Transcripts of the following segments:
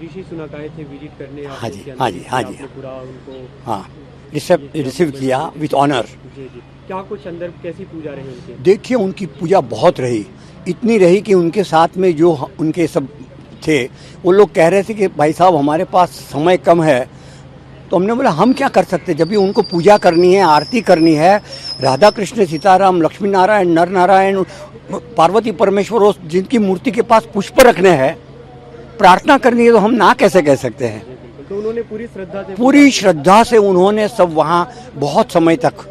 ऋषि सुनक आए थे विजिट करने। हाँ जी, हाँ जी, हाँ जी, पूरा उनको हाँ रिसीव किया विथ ऑनर। जी जी, क्या कुछ अंदर कैसी पूजा रही उनकी? देखिए उनकी पूजा बहुत रही, इतनी रही कि उनके साथ में जो उनके सब थे वो लोग कह रहे थे कि भाई साहब हमारे पास समय कम है। तो हमने बोला हम क्या कर सकते, जब भी उनको पूजा करनी है, आरती करनी है, राधा कृष्ण सीताराम लक्ष्मी नारायण नर नारायण पार्वती परमेश्वर जिनकी मूर्ति के पास पुष्प रखने हैं, प्रार्थना करनी है, तो हम ना कैसे कह सकते हैं। तो उन्होंने पूरी श्रद्धा से उन्होंने सब वहाँ बहुत समय तक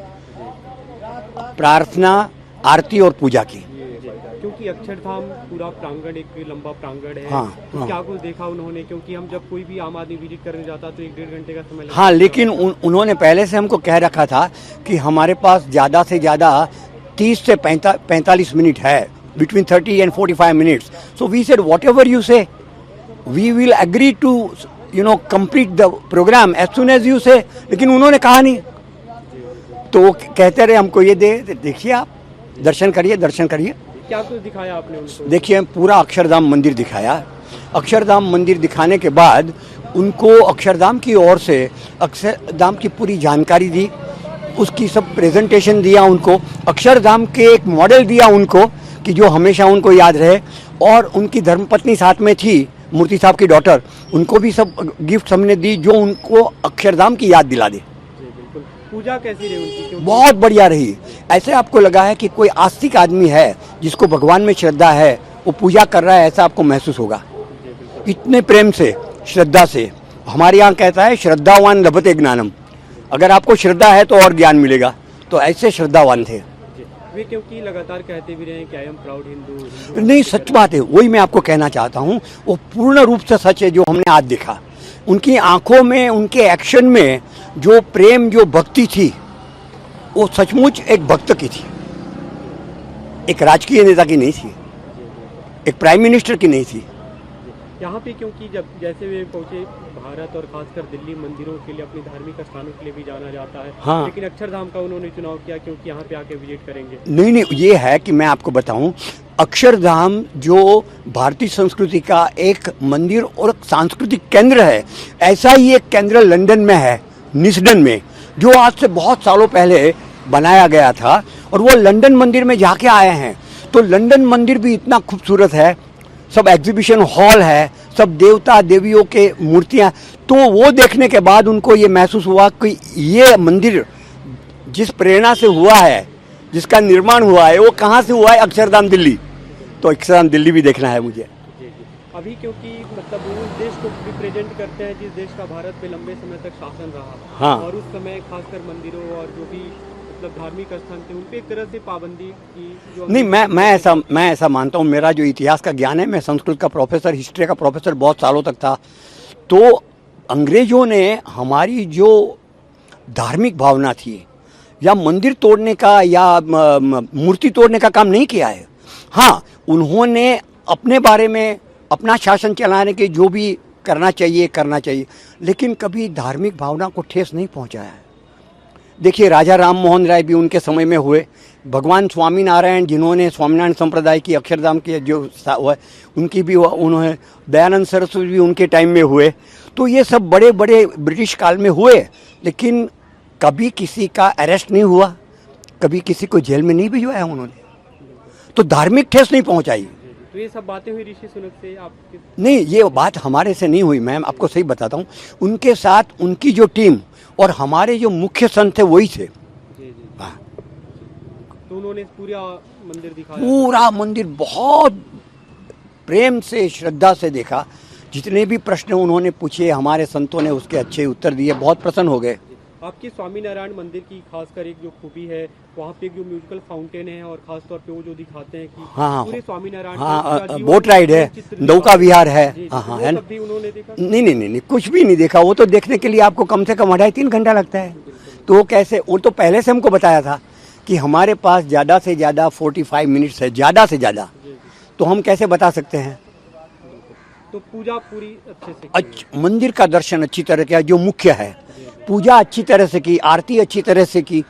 प्रार्थना आरती और पूजा की। क्योंकि अक्षरधाम पूरा प्रांगण एक लंबा प्रांगण है। हाँ, तो हाँ। क्या कुछ देखा उन्होंने? क्योंकि हम जब कोई भी आम आदमी विजिट करने जाता तो 1-1.5 घंटे का समय लगता। हाँ, लेकिन उन्होंने पहले से हमको कह रखा था कि हमारे पास ज़्यादा से ज़्यादा 30 से 45 मिनट है, between 30 and 45 minutes. So we said whatever you say, we will agree to complete the program as soon as you say. लेकिन उन्होंने कहा नहीं, तो वो कहते रहे हमको ये देखिए आप दर्शन करिए, दर्शन करिए। क्या कुछ दिखाया आपने उनको? देखिए पूरा अक्षरधाम मंदिर दिखाया। अक्षरधाम मंदिर दिखाने के बाद उनको अक्षरधाम की ओर से अक्षरधाम की पूरी जानकारी दी, उसकी सब प्रेजेंटेशन दिया उनको, अक्षरधाम के एक मॉडल दिया उनको कि जो हमेशा उनको याद रहे। और उनकी धर्मपत्नी साथ में थी, मूर्ति साहब की डॉटर, उनको भी सब गिफ्ट हमने दी जो उनको अक्षरधाम की याद दिला दे। पूजा कैसी रही उनकी? बहुत बढ़िया रही। ऐसे आपको लगा है कि कोई आस्तिक आदमी है जिसको भगवान में श्रद्धा है, वो पूजा कर रहा है, ऐसा आपको महसूस होगा। इतने प्रेम से, श्रद्धा से। हमारे यहाँ कहता है श्रद्धावान लभते ज्ञानम, अगर आपको श्रद्धा है तो और ज्ञान मिलेगा। तो ऐसे श्रद्धावान थे वे, क्योंकि लगातार कहते भी रहे कि आई एम प्राउड हिंदू। नहीं, सच बात है, वही मैं आपको कहना चाहता हूँ। वो पूर्ण रूप से सच है जो हमने आज देखा। उनकी आंखों में, उनके एक्शन में जो प्रेम, जो भक्ति थी, वो सचमुच एक भक्त की थी, एक राजकीय नेता की नहीं थी, एक प्राइम मिनिस्टर की नहीं थी। यहाँ पे क्योंकि जब जैसे वे पहुंचे भारत और खासकर दिल्ली, मंदिरों के लिए, अपनी धार्मिक स्थानों के लिए भी जाना जाता है। हाँ। लेकिन अक्षरधाम का उन्होंने चुनाव किया क्योंकि यहाँ पे आके विजिट करेंगे। नहीं, ये है कि मैं आपको बताऊं, अक्षरधाम जो भारतीय संस्कृति का एक मंदिर और सांस्कृतिक केंद्र है, ऐसा ही एक केंद्र लंदन में है, निस्डन में, जो आज से बहुत सालों पहले बनाया गया था। और वो लंदन मंदिर में जाके आए हैं, तो लंदन मंदिर भी इतना खूबसूरत है, सब एग्जीबिशन हॉल है, सब देवता देवियों के मूर्तियाँ। तो वो देखने के बाद उनको ये महसूस हुआ कि ये मंदिर जिस प्रेरणा से हुआ है, जिसका निर्माण हुआ है, वो कहाँ से हुआ है? अक्षरधाम दिल्ली। तो अक्षरधाम दिल्ली भी देखना है मुझे। अभी क्योंकि मतलब वो उस देश को रिप्रेजेंट करते हैं जिस देश का भारत पे लंबे समय तक शासन रहा। हाँ। और उस समय खासकर मंदिरों और जो भी मतलब धार्मिक स्थान थे उन पे एक तरह से पाबंदी की जो नहीं, मैं ऐसा मानता हूँ, मेरा जो इतिहास का ज्ञान है, मैं संस्कृत का प्रोफेसर, हिस्ट्री का प्रोफेसर बहुत सालों तक था। तो अंग्रेजों ने हमारी जो धार्मिक भावना थी, या मंदिर तोड़ने का या मूर्ति तोड़ने का काम नहीं किया है। हाँ, उन्होंने अपने बारे में, अपना शासन चलाने के जो भी करना चाहिए, लेकिन कभी धार्मिक भावना को ठेस नहीं पहुंचाया है। देखिए राजा राम मोहन राय भी उनके समय में हुए, भगवान स्वामीनारायण जिन्होंने स्वामीनारायण संप्रदाय की अक्षरधाम के जो हुआ, उनकी भी उन्होंने, दयानंद सरस्वती भी उनके टाइम में हुए। तो ये सब बड़े बड़े ब्रिटिश काल में हुए, लेकिन कभी किसी का अरेस्ट नहीं हुआ, कभी किसी को जेल में नहीं भिजवाया उन्होंने। तो धार्मिक ठेस नहीं पहुंचाई। तो ये सब बातें हुई ऋषि सुनक से आपके? नहीं, ये बात हमारे से नहीं हुई, मैं आपको सही बताता हूँ। उनके साथ उनकी जो टीम और हमारे जो मुख्य संत थे वही थे। हाँ। तो उन्होंने पूरा मंदिर दिखाया? पूरा मंदिर बहुत प्रेम से, श्रद्धा से देखा। जितने भी प्रश्न उन्होंने पूछे, हमारे संतों ने उसके अच्छे उत्तर दिए, बहुत प्रसन्न हो गए। आपकी स्वामीनारायण मंदिर की खासकर एक जो खूबी है, वहाँ पे जो म्यूजिकल फाउंटेन है और खासतौर पे वो जो दिखाते हैं कि हाँ, पूरे स्वामीनारायण, हाँ, बोट राइड है, नौका विहार है। हाँ, है ना? उन्होंने देखा? नहीं, कुछ भी नहीं देखा। वो तो देखने के लिए आपको कम से कम 2.5-3 घंटा लगता है। तो वो कैसे, वो तो पहले से हमको बताया था कि हमारे पास ज़्यादा से ज़्यादा 45 मिनट्स है, ज़्यादा से ज़्यादा। तो हम कैसे बता सकते हैं? तो पूजा पूरी अच्छे से मंदिर का दर्शन अच्छी तरह किया, जो मुख्य है, पूजा अच्छी तरह से की, आरती अच्छी तरह से की।